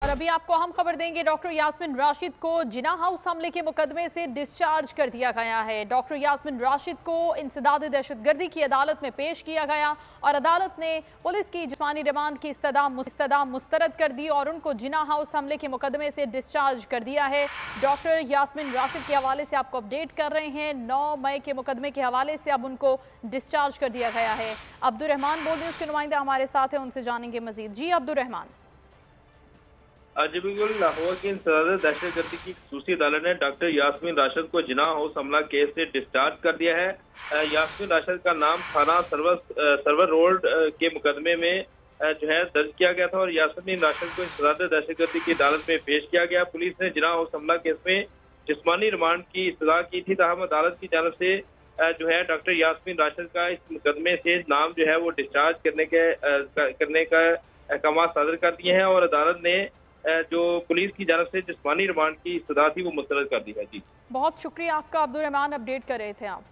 और अभी आपको हम खबर देंगे, डॉक्टर यास्मीन राशिद को जिना हाउस हमले के मुकदमे से डिस्चार्ज कर दिया गया है। डॉक्टर यास्मीन राशिद को इंसदाद दहशतगर्दी की अदालत में पेश किया गया और अदालत ने पुलिस की जिस्मानी रिमांड की इस्तदा मुस्तरद कर दी और उनको जिना हाउस हमले के मुकदमे से डिस्चार्ज कर दिया है। डॉक्टर यास्मीन राशिद के हवाले से आपको अपडेट कर रहे हैं। 9 मई के मुकदमे के हवाले से अब उनको डिस्चार्ज कर दिया गया है। अब्दुल रहमान बोल न्यूज़ के नुमाइंदा हमारे साथ है, उनसे जानेंगे मजीद। जी अब्दुल रहमान। जी बिल्कुल, लाहौर की इंसदाद दहशतगर्दी की खसूसी अदालत ने डॉक्टर यास्मीन राशिद को जिना हाउस हमला केस से डिस्चार्ज कर दिया है। यास्मीन राशिद का नाम थाना सरवर रोड के मुकदमे में जो है दर्ज किया गया था और यास्मीन राशिद को इंसदाद दहशतगर्दी की अदालत में पेश किया गया। पुलिस ने जिना हाउस हमला केस में जिस्मानी रिमांड की इस्तदा की थी, ताहम अदालत की जानब से जो है डॉक्टर यास्मीन राशिद का इस मुकदमे से नाम जो है वो डिस्चार्ज करने का अहकाम सादर कर दिए हैं और अदालत ने जो पुलिस की जानब से जिस्मानी रिमांड की इस्तदा थी वो मुस्तरद कर दी है। जी बहुत शुक्रिया आपका अब्दुल रहमान, अपडेट कर रहे थे आप।